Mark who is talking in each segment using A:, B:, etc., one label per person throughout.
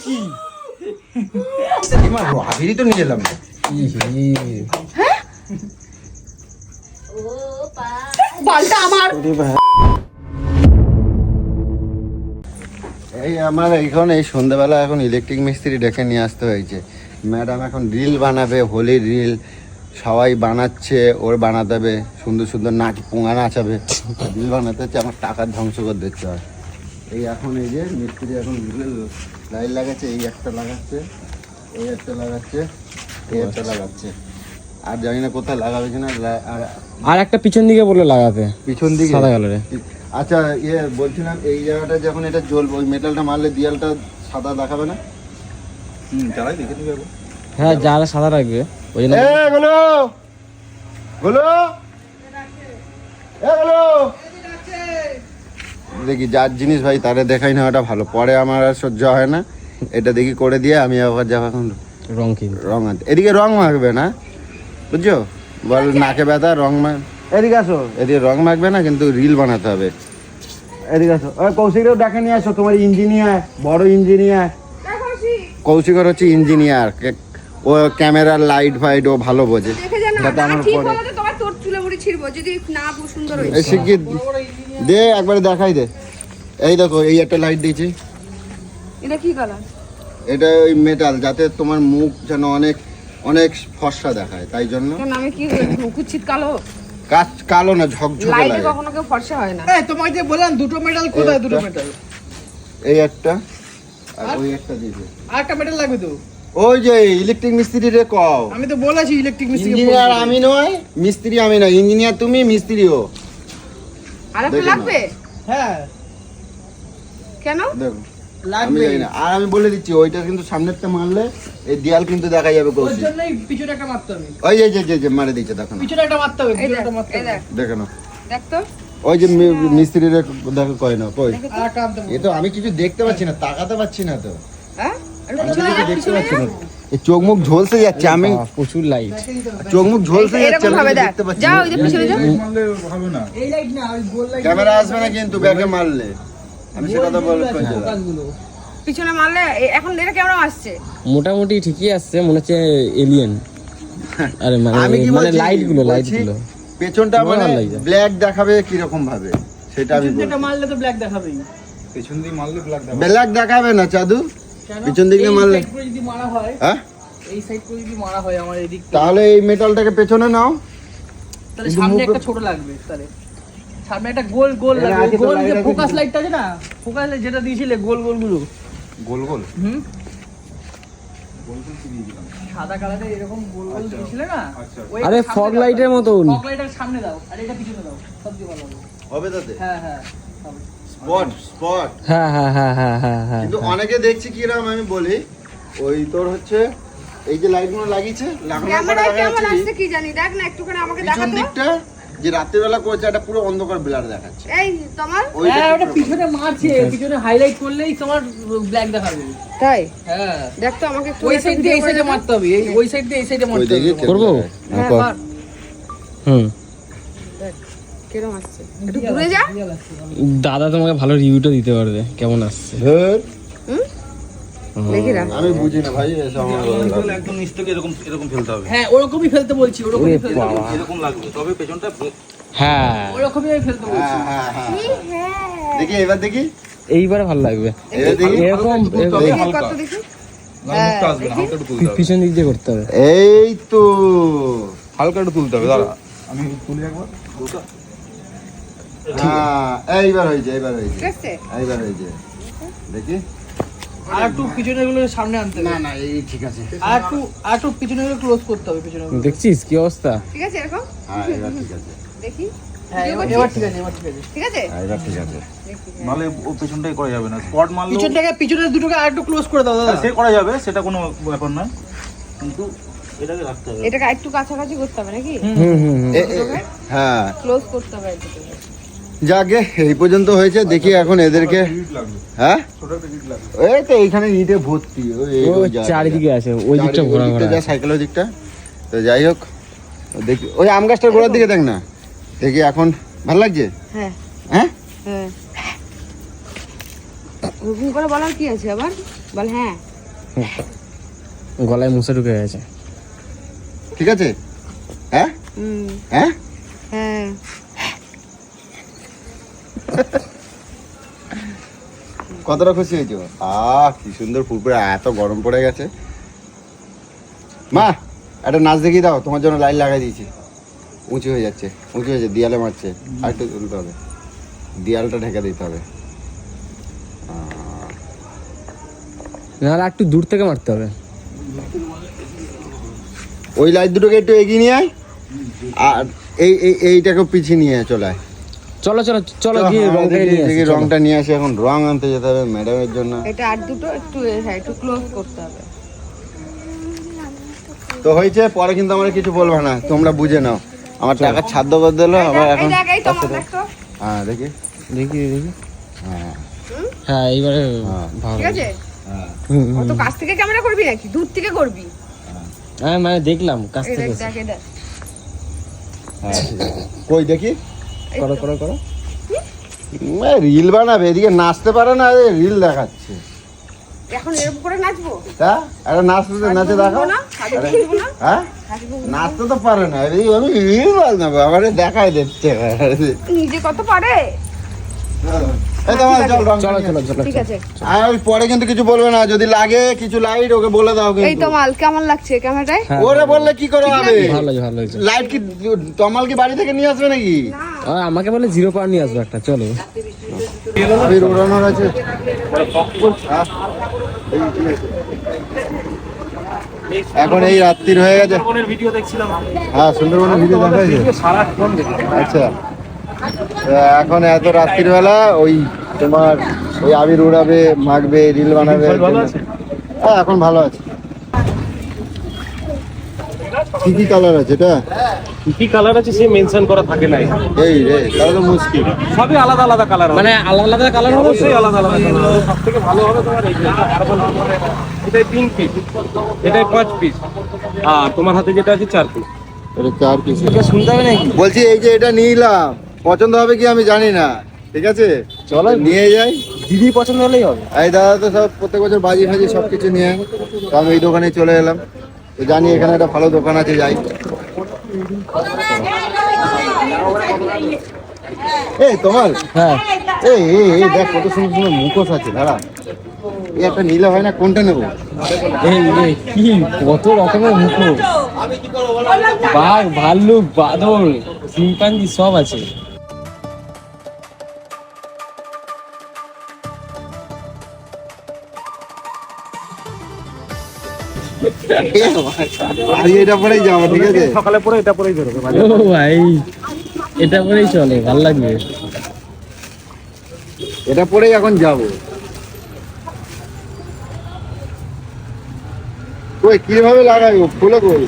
A: কি
B: হাবিরি তো নিয়ে এলাম
C: বলটা আমার
B: এই আমার এখন এই সন্ধ্যাবেলা এখন ইলেকট্রিক মিস্ত্রি ডেকে নিয়ে আসতে হয়েছে। ম্যাডাম এখন রিল বানাবে, হোলির রিল সবাই বানাচ্ছে, ওর বানাতে হবে, সুন্দর সুন্দর নাচ পোঙা নাচাবে, রিল বানাতে হচ্ছে, আমার টাকার ধ্বংস করে দিচ্ছে হয়। এই এখন এই যে মিস্ত্রি এখন রিলের লাইন লাগাচ্ছে, এই একটা লাগাচ্ছে, এই একটা লাগাচ্ছে, এই একটা লাগাচ্ছে, আর জানি না কোথায় লাগাবে কিনা।
A: আর একটা পিছন দিকে বলে লাগাতে,
B: পিছন দিকে
A: সাদা কালারে।
B: আচ্ছা বলছিলাম এই জায়গাটা যখন এটা জ্বলবে, ওই মেটালটা মারলে দেয়ালটা সাদা দেখাবে না? চালাই দেখে নিবি।
A: হ্যাঁ, যারা সাদা রাখবে ওই জন্য। দেখি যার জিনিস ভাই তারে দেখাই না, ওটা ভালো, পরে আমার আর সহ্য হয় না। এটা দেখি করে দিয়ে আমি আবার যখন রং কিনতে
B: রং আনতে, এদিকে রং মাখবে না, বুঝছো? বল নাকে ব্যথা, রং এদিকে আসো, এদিকে রং মাখবে না, কিন্তু রিল বানাতে হবে। এদিকে আসো, ওই কৌশিকরেও দেখে নিয়ে আসো, তোমার ইঞ্জিনিয়ার, বড় ইঞ্জিনিয়ার। কৌশিকর হচ্ছে ইঞ্জিনিয়ার, ও ক্যামেরার লাইট ফাইট ও ভালো বোঝে। যাতে আমার পরে শিখিয়ে দে, একবারে দেখাই দে। এই দেখো, এই একটা লাইট দিয়েছি,
C: এটা কি কালার?
B: এটা ওই মেটাল, যাতে তোমার মুখ যেন অনেক অনেক ফর্সা দেখায়, তাই জন্য।
C: আমি কি কুচিত কালো?
B: কালো না, ঝকঝকে
C: লাইটে
B: লাগে।
C: কখনো কেউ ফর্সা হয় না।
D: এই তোমাকে যে বললাম দুটো মেটাল কোথায়? দুটো মেটাল,
B: এই একটা আর ওই একটা দিয়েছে।
D: আরেকটা মেটাল লাগবে তো।
B: ওই যে ইলেকট্রিক মিস্ত্রি রে কও।
D: আমি তো বলেছি ইলেকট্রিক মিস্ত্রি।
B: ইঞ্জিনিয়ার আমি নয়, মিস্ত্রি আমি নয়, ইঞ্জিনিয়ার তুমি, মিস্ত্রিও।
C: আরেকটা লাগবে?
D: হ্যাঁ
C: কেন
B: দেখো, আমি
D: লাগবে।
B: জানি না, আর আমি বলে দিচ্ছি, ওইটা কিন্তু সামনেরটা মারলে এই দেয়াল কিন্তু দেখা যাবে।
D: ওর
B: কৌশিক
D: জন্যই পিছনে একটা মারতে হবে।
B: ওই যে মারে দিচ্ছে, দেখো না,
D: পিছনে একটা মারতে হবে,
C: এই
D: পিছনে
C: দেখ,
D: একটা মারতে
C: এই
D: হবে।
C: দেখ,
B: দেখো না,
C: দেখ তো।
B: ওই যে মিস্ত্রির দেখো, কয় না কই।
D: আরেকটা আনতে হবে।
B: এ তো আমি কিছু দেখতে পাচ্ছি না, তাকাতে পাচ্ছি না তো,
C: হ্যাঁ
B: আমি কিছু দেখতে পাচ্ছি না। এই চোখ মুখ ঝলসে যাচ্ছে, আমি
A: প্রচুর লাইট।
B: চোখ মুখ ঝলসে যাচ্ছে,
C: এরকম
B: আমি
C: ভাবে
B: কিছু
C: দেখ।
B: দেখতে পাচ্ছি
C: যাও
B: না।
C: ওই যে পিছনে যাও।
D: এই লাইট না, ওই গোল লাইট।
B: ক্যামেরা আসবে না কিন্তু ব্যাগে মারলে, আমি সেটা তো বলতে চাই।
D: ফোকাসগুলো।
C: পিছনে মারলে এখন এটা কেমন আসছে?
A: মোটামুটি ঠিকই আসছে, মনে হচ্ছে এলিয়েন। আরে
B: আমি কি
A: মানে
B: বলছি,
A: লাইট গুলো
B: বলছি, পেছনটা মানে
A: ভালো লাগছে।
B: ব্ল্যাক দেখাবে কি রকম ভাবে, সেটা আমি
D: পিছন
B: বলছি।
D: দিকটা মারলে তো ব্ল্যাক দেখাবেই।
B: ব্ল্যাক দেখাবে না চাদু,
D: কেন?
B: পিছন দিকে
D: এই
B: মারলে।
D: সাইড করে যদি মারা হয়,
B: হ্যাঁ,
D: এই সাইড করে যদি মারা হয় আমার এই দিক থেকে,
B: তাহলে এই মেটালটাকে পেছনে নাও।
D: তাহলে
B: কিন্তু
D: সামনে
B: মুখে-
D: একটা ছোট লাগবে। তাহলে সামনে একটা গোল গোল
B: এখানে
D: লাগবে,
B: আছে তো
D: গোল যে
B: light আছে
D: ফোকাস
B: কিছু?
D: লাইটটা আছে না, ফোকাস লাইট যেটা দিয়েছিলে গোল গোল গুলো।
B: গোল গোল
D: হুম, সাদা কালারের এরকম গোল গোল দিয়েছিলে না, ওই
A: আরে
D: সামনে
A: ফগ
D: দাও,
A: লাইটের মতন।
D: ফগ লাইটের সামনে দাও, আর এটা পিছনে দাও, সবচেয়ে ভালো হবে।
B: হবে তাতে
D: হ্যাঁ হ্যাঁ হবে।
B: Spot spot.
A: হ্যাঁ হ্যাঁ হ্যাঁ হ্যাঁ হ্যাঁ হ্যাঁ।
B: কিন্তু অনেকে দেখছি কিরকম, আমি বলি ওই তোর হচ্ছে এই যে লাইটগুলো লাগিয়েছে, লাগানোর পরে
C: ক্যামেরায়
B: দেখা
C: কেমন
B: যাচ্ছে
C: আসছে কি জানি, দেখ না একটুখানি আমাকে
B: পিছন
C: দেখাতো।
B: দিকটা যে রাত্রিবেলা করছে, এটা পুরো অন্ধকার ব্লার দেখাচ্ছে।
C: এই তোমার
B: ওইটা
D: হ্যাঁ,
B: কি
D: ওটা
B: করবে?
D: পিছনে মারছে, পিছনে হাইলাইট করলেই তোমার ব্ল্যাক দেখাবে।
C: তাই
D: হ্যাঁ,
C: দেখ তো আমাকে একটু
D: ওই
C: একটা
D: সাইড দিয়ে এই
C: video করে
D: সাইডে
C: দে তো।
D: মারতে হবে, এই ওই সাইড দিয়ে এই সাইডে
B: ওই
D: মারতে
B: দেখি
D: হবে।
A: করবো?
C: হ্যাঁ
B: কর।
C: কর।
A: হুম,
C: দেখ কিরকম আসছে, একটু ঘুরে যা।
A: দাদা তোমাকে ভালো রিভিউটা দিতে পারবে কেমন আসছে।
B: ধর,
C: দেখি রাখ।
B: আমি বুঝি না ভাই, এসব আমার ভালো লাগে না।
E: একদম নিচ থেকে এরকম এরকম ফেলতে হবে,
D: হ্যাঁ, ওরকমই ফেলতে বলছি, ওরকমই
A: ওরে
D: ফেলতে
A: বাবা।
E: এরকম লাগবে, তবে পেছনটা
A: হ্যাঁ,
D: ওরকমই আমি ফেলতে বলছি।
B: হ্যাঁ হ্যাঁ হ্যাঁ, দেখি এবার দেখি,
A: এইবারে ভালো লাগবে।
B: এবার দেখি।
A: এরকম
C: দেখি কত দেখি।
E: মুখটা আসবে না, হালকা একটু তুলতে হবে,
A: পিছন দিক দিয়ে করতে হবে।
B: এই তো
E: হালকা একটু তুলতে হবে। দাঁড়া আমি তুলি একবার।
B: হ্যাঁ, এইবার হয়েছে, এইবার হয়েছে,
C: ঠিক আছে
B: এইবার হয়েছে, দেখি।
D: আর একটু পিছনে গুলো সামনে আনতে
B: না
D: হবে,
B: না, এই ঠিক আছে।
D: আর একটু পিছনে গুলো ক্লোজ করতে হবে, পিছনে গুলো।
A: দেখছিস কি অবস্থা?
C: ঠিক আছে এরকম
B: হ্যাঁ, এবার ঠিক আছে,
C: দেখি।
D: হ্যাঁ,
C: video
D: এবার
C: করছিস?
D: ঠিক আছে, এবার ঠিক আছে।
C: ঠিক আছে
B: হ্যাঁ, এবার ঠিক আছে।
C: দেখি,
E: নাহলে ও পেছনটাই করা যাবে না, স্পট মারলে
D: পিছনটাকে পিছনের দুটোকে আর একটু ক্লোজ করে দাও দাদা।
E: সে করা যাবে, সেটা কোনো ব্যাপার নয়, কিন্তু এটাকে রাখতে হবে।
C: এটাকে একটু কাছাকাছি করতে হবে নাকি,
A: হুম হুম হুম।
B: হ্যাঁ,
C: ক্লোজ করতে হবে একটু।
B: যাকে এই পর্যন্ত হয়েছে, দেখি এখন এদেরকে। হ্যাঁ, এই তো এইখানে ইটে ভর্তি,
A: ও চারিদিকে আছে, ওই দিকটা ঘোরা ঘোরা
B: যা
A: আছে।
B: সাইকেলের দিকটা। তো যাই হোক, দেখি ওই আম গাছটার গোড়ার দিকে দেখ না, দেখি এখন ভালো লাগছে।
C: হ্যাঁ
B: হ্যাঁ,
C: হ্যাঁ ওরকম করে বলার কি আছে আবার, বল হ্যাঁ।
F: গলায় মুছে ঢুকে গেছে।
B: ঠিক আছে? হ্যাঁ
C: হুম
B: হ্যাঁ
C: হ্যাঁ
B: কতটা খুশি হয়েছো? কি সুন্দর ফুরফুরে, এত গরম পড়ে গেছে। মা একটা নাচ দেখিয়ে দাও, তোমার জন্য লাইট লাগাই দিয়েছি। উঁচু হয়ে যাচ্ছে, উঁচু হয়েছে, দেয়ালে মারছে, আর একটু তুলতে হবে, দেয়ালটা ঢেকে দিতে হবে।
F: নাহলে একটু দূর থেকে মারতে হবে।
B: ওই লাইট দুটোকে একটু এগিয়ে নিয়ে আয়, আর এইটাকে পিছিয়ে নিয়ে চলে আয়।
F: চলো চলো চলো গিয়ে
B: হ্যাঁ,
F: রংটা নিয়ে আসি, চলো।
B: রংটা নিয়ে আসি, এখন রং আনতে যেতে হবে ম্যাডামের জন্য।
C: এটা আর দুটো একটু হ্যাঁ একটু ক্লোজ করতে হবে।
B: তো হয়েছে, পরে কিন্তু আমরা কিছু বলবো না, তোমরা বুঝে নাও। আমার টাকা ছাদ্য করে দিলো, আমার
C: এই
B: এখন
C: দেখ এই তো আমার দেখো
B: হ্যাঁ দেখি
F: দেখি দেখি।
B: হ্যাঁ
F: হ্যাঁ এইবারে
B: হ্যাঁ।
F: ভালো।
C: ঠিক আছে?
B: হ্যাঁ
C: অত কাছ থেকে ক্যামেরা করবি নাকি দূর থেকে করবি?
F: হ্যাঁ মানে দেখলাম কাছ
C: এই
F: থেকে।
C: দেখ দেখ এই দেখ
B: হ্যাঁ ঠিক আছে। কই দেখি,
C: এই
F: করো
C: তো।
F: করো করো।
B: রিল বানাবে, এদিকে নাচতে পারে না, রিল দেখাচ্ছে।
C: এখন এরকম করে নাচবো?
B: তা একটা নাচতে নাচে দেখাও।
C: না হাতে তুলবো না
B: হ্যাঁ
C: হাতে তুলবো না।
B: নাচতে তো পারে না, এদিকে আমি রিল বানাবো, আমার দেখাই দিচ্ছে।
C: নিজে কত পারে।
B: এই তো আমার চল, রং
F: চলো
B: নিয়ে
F: চলো
B: আয়।
F: চলো।
C: ঠিক আছে
B: আর ওই পরে কিন্তু কিছু বলবে না, যদি লাগে কিছু লাইট ওকে বলে দাও
C: এই
B: কিন্তু।
C: তো মাল কেমন লাগছে ক্যামেরাটায়?
F: হ্যাঁ,
B: ওরে বললে কি করে হবে?
F: ভালো হয়েছে ভালো হয়েছে।
B: লাইট কি তমাল কি বাড়ি থেকে নিয়ে আসবে নাকি?
F: আমাকে বলে 0 পাওয়ার নিয়ে আসবো একটা, চলো।
B: আবির উড়ানোর আছে। হ্যাঁ, এই ঠিক আছে। এখন এই রাত্রির হয়ে গেছে।
E: ভিডিও দেখছিলাম,
B: হ্যাঁ সুন্দরবনের ভিডিও দেখা হয়েছে।
E: সারাক্ষণ দেখি।
B: আচ্ছা, এখন এত রাত্রির বেলা ওই তোমার ওই আবির উড়াবে, মাখবে, রিল বানাবে।
E: ভালো আছে?
B: হ্যাঁ এখন ভালো আছে। কি কি কালার আছে এটা?
G: কি কালার আছে সে মেনশন করা থাকে নাই,
B: এই রে তাহলে তো মুশকিল।
G: সবই আলাদা আলাদা কালার,
F: মানে আলাদা আলাদা কালার হবে তো?
G: অবশ্যই আলাদা আলাদা কালার। সব থেকে ভালো হবে তোমার এই যে কার্বন, এটাই 3 পিস, এটাই 5 পিস, আর তোমার হাতে যেটা আছে 4 পিস।
B: এটা 4 পিস।
F: শুনতে হবে নাকি?
B: বলছি এই যে এটা নিলাম, পছন্দ হবে কি আমি জানি না, ঠিক আছে
F: চলো
B: নিয়ে যাই।
F: দিদি পছন্দ হলেই হবে।
B: এই দাদা তো সব প্রত্যেক বছর বাজি ফাজি সব কিছু নিয়ে আয়। তো আমি এই দোকানে চলে এলাম, তো জানি এখানে একটা ভালো দোকান আছে, যাই। এই তোমার
F: হ্যাঁ
B: এই এই এই দেখ কত সুন্দর সুন্দর মুখোশ আছে, দাঁড়া এই একটা নিলে হয় না, কোনটা নেবো?
F: এই কি কত রকমের মুখোশ, বাঘ ভাল্লুক বাঁদর শিম্পাঞ্জি সব আছে।
B: আজ এটা পরেই যাবো, ঠিক আছে?
G: সকালে পরে এটা পরেই বেরোবে।
F: ও ভাই এটা পরেই চলে, ভালো লাগবে।
B: এটা পরেই এখন যাবো। কই কিভাবে লাগাইবো, ফুলে কই?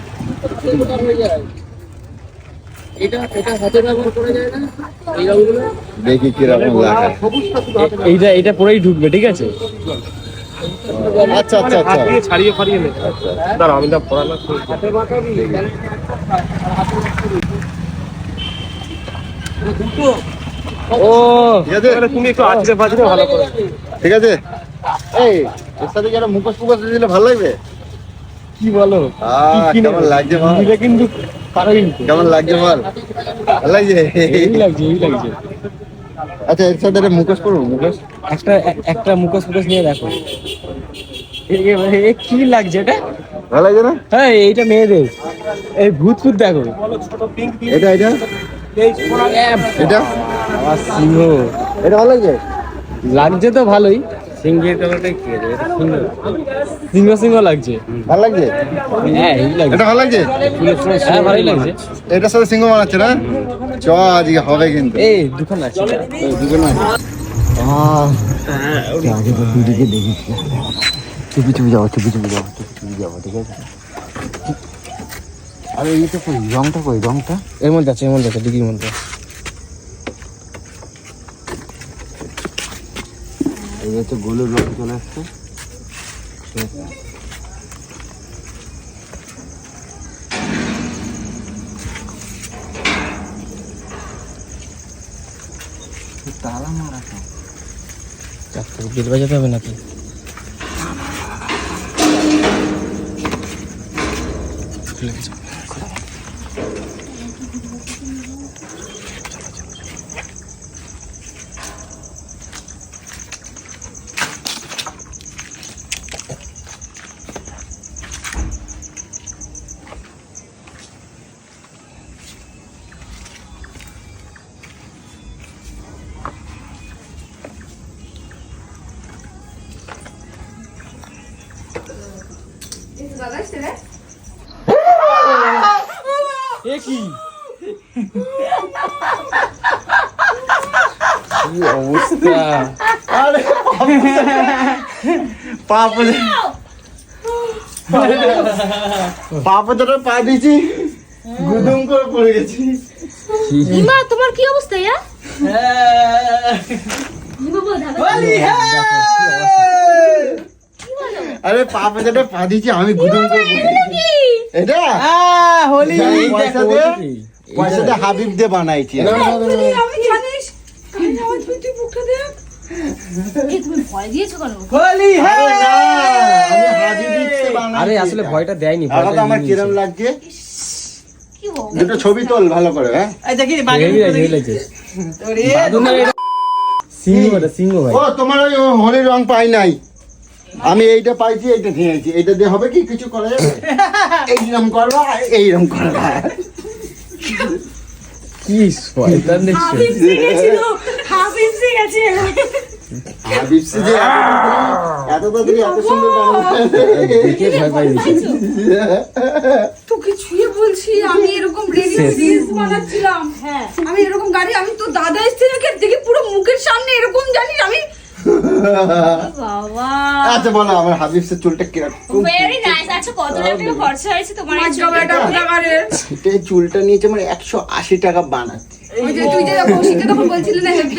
B: দেখি কিরকম লাগাই।
F: এইটা পরেই ঢুকবে, ঠিক আছে?
B: আচ্ছা আচ্ছা আচ্ছা।
G: হাত দিয়ে ছাড়িয়ে ফাড়িয়ে নে, দাঁড়াও আমি না পড়ানো।
F: ও
B: ঠিক আছে
G: তুমি একটু আছড়ে ফাছড়ে ভালো করে।
B: ঠিক আছে। এই এর সাথে কি একটা মুখোশ ফুকোশ দিলে ভালো লাগবে?
F: কি বলো,
B: কেমন লাগছে বল?
F: দিলে কিন্তু পারো কিন্তু।
B: কেমন লাগছে বল? ভালো লাগছে?
F: এই লাগছে এই লাগছে।
B: আচ্ছা এর সাথে একটা মুখোশ করবো, মুখোশ।
F: একটা মুখোশ ফুকোশ নিয়ে দেখো, কি লাগছে এটা?
B: ভালো লাগছে না?
F: হ্যাঁ এইটা মেয়েদের, এই ভূত ফুত দেখো।
B: এটা এটা এটা
F: আমার সিংহ
B: এটা ভালো লাগছে?
F: লাগছে তো ভালোই। সিংহের কালারটা কি রে? সিংহ সিংহ লাগছে।
B: ভালো লাগছে?
F: হ্যাঁ এই লাগছে।
B: এটা ভালো লাগছে?
F: হ্যাঁ ভালোই লাগছে।
B: এটার সাথে সিংহ বানাচ্ছে না? চ আজকে হবে কিন্তু।
F: এই দুখান আছে।
B: দুজন আছে। আগে তো দুদিকে দেখিস, চুপি চুপি যাবো, চুপি চুপি যাবো, চুপি চুপি যাবো, ঠিক আছে? আরে এইটা কই, রংটা কই, রংটা?
F: এর মধ্যে আছে, এর মধ্যে আছে, ডিগির মধ্যে।
B: এই হচ্ছে গোলের রং চলে আসছে। তালা মারা তো।
F: বেল বাজাতে হবে নাকি?
C: দাদা এসছে রে?
F: এ কি কি অবস্থা
B: আরে পাপে পা দিয়েছি, গুদুম করে পড়ে গেছি।
C: ইমা তোমার কি অবস্থা ইয়া? ইমা বল দাদা
B: আরে পাপে যেটা পা দিয়েছি আমি গুদুম করে পড়ে গেছি। এটা
D: হোলি
B: পয়সা দিয়ে হাবিব দিয়ে বানাইছি।
C: আমি জানিস কাল আমার তুই মুখটা দেখ। এই তুমি ভয় দিয়েছো কেন?
D: হোলি
B: আরে না, আমি হাবিব দিয়ে বানাইছি।
F: আরে আসলে ভয়টা দেয়নি,
B: এখন তো আমার কিরম লাগছে,
C: কি বল?
B: দুটো ছবি তোল ভালো করে। হ্যাঁ
D: দেখি বাড়ি
F: সিংহ ভাই
B: ও তোমার ওই হোলির রং পাই নাই, আমি এইটা পাইছি, এইটা নিয়েছি। এইটা দিয়ে হবে কি কিছু করা যাবে? এইরকম করবা, এইরকম করবা।
F: কি শয়তান দেখছো
C: হাবিব সিং আছে।
B: হাবিব সে যে এত তাড়াতাড়ি এত সুন্দর বানাবে।
F: দেখে ভয় পাই দিচ্ছে।
C: তোকে ছুঁয়ে বলছি আমি এরকম রেডি রিলস বানাচ্ছিলাম। হ্যাঁ আমি এরকম গাড়ি, আমি তো দাদা এসছে নাকি দেখি পুরো মুখের সামনে এরকম জানিস আমি বাবা।
B: আচ্ছা বলো আমার হাবিব সে চুলটা কিরকম?
C: Very nice. আচ্ছা কত টাকা খরচা হয়েছে তোমার এই চুলটা?
B: এটা চুলটা নিয়েছে মানে 180 টাকা বানাচ্ছে।
C: ওই যে তুই যে কৌশিককে তখন বলছিলি না হেভি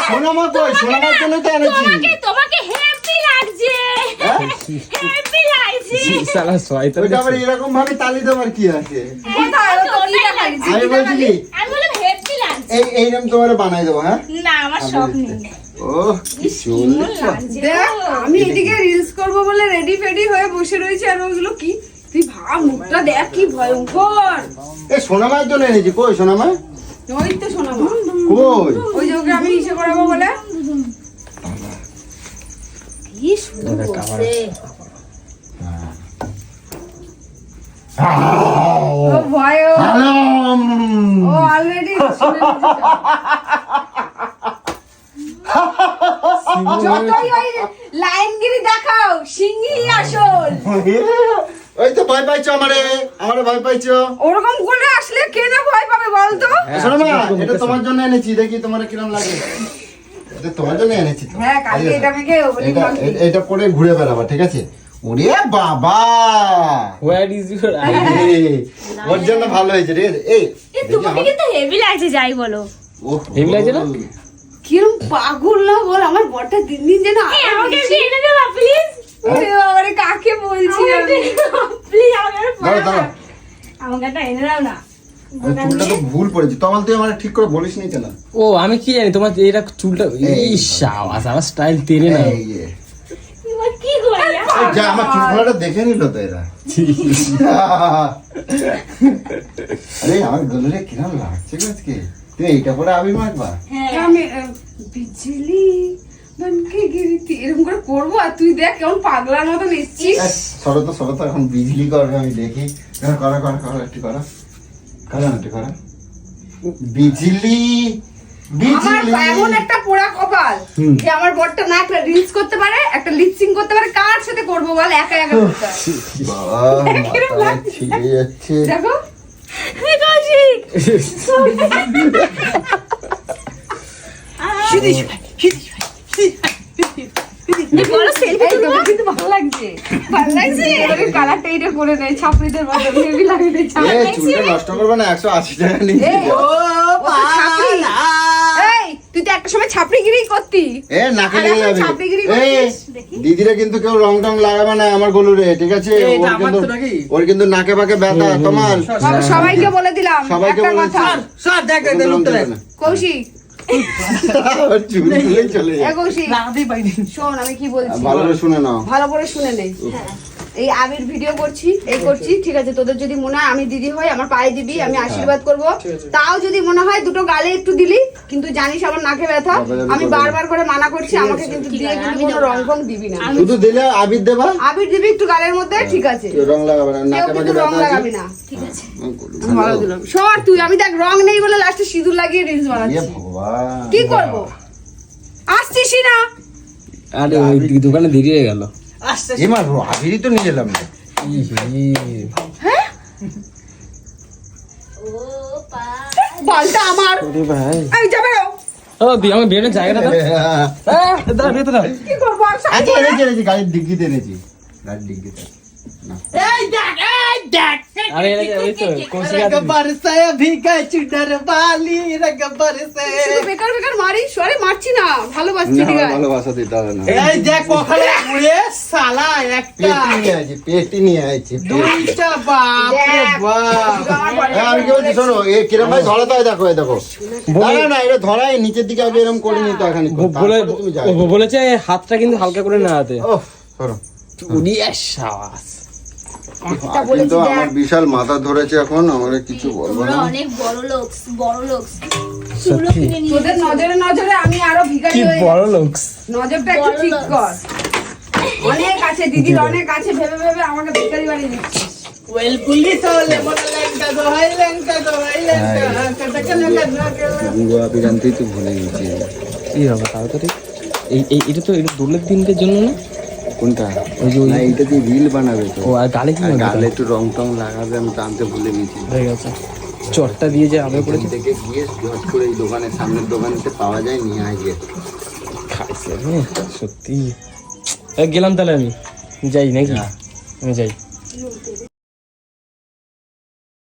B: সোনামা কই? সোনামার জন্য তো এনেছি।
C: তোমাকে হেভি লাগছে, হেভি লাগছে।
F: শালা শয়তান
B: ওইটা আবার
F: দেখছো?
B: এরকম ভাবে তালি দেওয়ার কি আছে?
C: কোথায় ও তো কি লাগছে?
B: আমি বলছি কি
C: আমি বললাম হেভি লাগছে।
B: এইরকম তোমার বানাই দেবো। হ্যাঁ
C: না আমার শখ নেই।
B: ও কি চুল
C: দেখ আমি এদিকে রিলস করব বলে রেডি ফেডি হয়ে বসে রয়েছে, আর ওগুলো কি তুই ভাব মুখটা দেখ কি ভয়ঙ্কর।
B: এই সোনামার জন্য এনেছি। কই সোনামা?
C: ওই তো শোনা মা,
B: কই?
C: ওই যে ওকে আমি ইসে করাবো বলে কি শুরু করছে। ও ভয়, ও অলরেডি যতই ওই লাইনগিরি দেখাও সিংহি আসল।
B: ওই তো ভয় পাইছো আমারে, আমারে ভয় পাইছো।
C: ওরকম করে আসলে কে না ভয় পাবে বলতো?
B: সোনামা এটা তোমার জন্য এনেছি, দেখি তোমার কিরম লাগে। এটা তোমার জন্য এনেছি তো।
C: হ্যাঁ কালকে এটা মেখে
B: এটা পরে ঘুরে বেড়াবা, ঠিক আছে? ওরে বাবা,
F: হোয়াট ইজ ইউর
B: ওর জন্য ভালো হয়েছে রে। এই
C: তোমাকে কিন্তু হেভি লাগছে যাই বলো।
F: হেভি লাগছে না?
C: কিরম পাগল না বল, আমার বরটা দিন দিন যেন আমাকে একটু এনে দেবা প্লিজ। ওরে বাবারে কাকে বলছি আমি, প্লিজ আমাকে
B: দাঁড়া দাঁড়া,
C: আমাকে একটা এনে দাও না।
B: চুলটা তো ভুল পড়েছে। তমাল তুই আমার ঠিক করে বলিস নি কেন?
F: ও আমি কি জানি তোমার এটা চুলটা ইস শাবাশ, আমার স্টাইল তেরে না।
B: এই যে।
C: তোমার কি করে
B: এই যা আমার চুলটা দেখে নিল তো এরা। আরে আমার গলরে কিরম লাগছে আজকে। তুই এইটা পরে আমি মাখবা?
C: আমি বিজলি বনকে গিরিতি এরকম করে করবো, আর তুই দেখ কেমন পাগলার মতন এসছিস।
B: সরো তো এখন বিজলি করবে, আমি দেখি। করো একটু করো, একটু করো। বিজলি
C: আমার এমন একটা পোড়া কপাল যে আমার বরটা না একটা রিলস করতে পারে, একটা লিপসিং করতে পারে, কার সাথে করবো বল? একা একা করতে হয়।
B: বাবা মাথা ছিঁড়ে যাচ্ছে।
C: দেখো এই কৌশিক বলো সেলফি তুলবো, কিন্তু ভালো লাগছে, ভালো লাগছে। এবারে কালারটা এটা করে নেয় ছাপড়িদের মতো, হেভি লাগে রে ছাপড়ি।
B: এই চুলটা নষ্ট করবে না, 180 টাকা নিয়ে
C: এই, ও ছাপড়ি। এই তুই তো একটা সময় ছাপড়িগিরি করতি।
B: এ নাকে লেগে যাবে।
C: ছাপড়িগিরি
B: এই
C: করতিস দেখি।
B: দিদিরা কিন্তু কেউ রং টং লাগাবে না আমার গলুরে, ঠিক আছে? ওর কিন্তু নাকে পাকে ব্যথা। তোমার
C: সবাইকে বলে দিলাম
B: সবাইকে
C: একটা
B: বলে
C: কথা।
D: সব দেখ দেখ
B: রং
D: লোকটা
B: দেবে
D: দেখ
B: না।
C: কৌশিক
B: ওর চুল খুলে চলে
C: এ
B: যায়।
C: কৌশিক
D: লাগাতেই পাইনি।
C: শোন আমি কি বলছি,
B: ভালো করে শুনে নাও।
C: ভালো করে শুনে নে। এই আবির ভিডিও করছি, এই করছি, ঠিক আছে? তোদের যদি মনে হয় আমি দিদি হই, আমার পায়ে দিবি, আমি আশীর্বাদ করব। তাও যদি মনে হয় দুটো গালে একটু দিলি, কিন্তু জানিস আমার নাকে ব্যথা, আমি বারবার করে মানা করছি, আমাকে কিন্তু দিয়ে কিন্তু কোনো রং ফং দিবি না।
B: শুধু দিলে আবির দেবা,
C: আবির দিবি একটু গালের মধ্যে, ঠিক আছে?
B: কেউ রং লাগাবে না,
C: কেউ
B: নাকে
C: কিন্তু
B: মাঝে
C: রং
B: ব্যথা আছে।
C: লাগাবি না, ঠিক আছে? ভালো দিলাম। সর তুই, আমি দেখ রং নেই বলে লাস্টে সিঁদুর লাগিয়ে রিলস
B: ইয়ে
C: বানাচ্ছি।
B: ভগবান,
C: কি করব? আসছিসই না।
F: আরে ওই দোকানে দেরি হয়ে গেল।
B: এবার আবিরই তো নিয়ে এলাম না।
C: বলটা আমার। এই যাবে রো।
F: ও দি আমার বেরোনোর জায়গাটা দাও। দাঁড়া বেরোতে দাও।
C: কি করব?
B: আচ্ছা এনেছি গাড়ির ডিগ্গিতে এনেছি, গাড়ির ডিগ্গিতে।
F: আরে ওই তো কৌশিক
C: শুধু বেকার বেকার মারি, সরে মারছি না, ভালোবাসছি, ঠিক আছে?
B: ভালোবাসা দিতে হবে না।
D: এই দেখ কখানে ঘুরে সালা একটা
B: পেটি নিয়ে আইছি।
D: দুইটা বাপ রে
C: দেখ,
D: বাপ।
C: শুধু আমার বলে
B: আমি কি বলছি শোনো, এ কিরম ভাই ধরাতে হয় দেখো, এই দেখো। দাঁড়া না, এটা ধরাই নিচের দিকে আগে এরকম করে নিতে হয় খানিক।
F: বলেছে হাতটা কিন্তু হালকা করে নাড়াতে।
B: ওহ, সরো।
F: উড়িয়ে সাবাস।
C: একটা বলেছি,
B: কিন্তু
C: দেখ।
B: আমার বিশাল মাথা ধরেছে এখন, আমার কিছু বলবো
H: তোমরা
B: না।
H: অনেক বড় লোক, বড় লোক। চুলো কিনে নিয়ে
C: তোদের নজরে নজরে আমি আরো ভিখারি
F: কি
C: হয়ে
F: বড় লোকস।
C: নজরটা একটু ঠিক কর। অনেক আছে দিদির, অনেক আছে, ভেবে ভেবে আমাকে ভিখারি বানিয়ে দিচ্ছিস।
D: ওয়েল পুলিশ হলে বড় ল্যাংটা দোহাই ল্যাংটা দোহাই ল্যাংটা কাটা কাটা
B: গুয়া বিরান্তি তো ভুলে গেছি।
F: কি হবে তাড়াতাড়ি? এটা তো এটা দোলের দিনকের জন্য না?
B: কোনটা?
F: ওই যে ওই-
B: না, এইটা দিয়ে রিল বানাবে তো।
F: ও আর গালে কি
B: আর
F: মাখবে?
B: গালে একটু রং টং লাগাবে, আমি টানতে ভুলে গেছি।
F: হয়ে গেছে। চটটা দিয়ে যে আলো
B: এখান
F: করেছে
B: থেকে গিয়ে ঝট করে এই দোকানের সামনের দোকানেতে পাওয়া যায়, নিয়ে আসবে।
F: খাইছে রে সত্যি। গেলাম তাহলে আমি যাই নাকি? আমি যাই।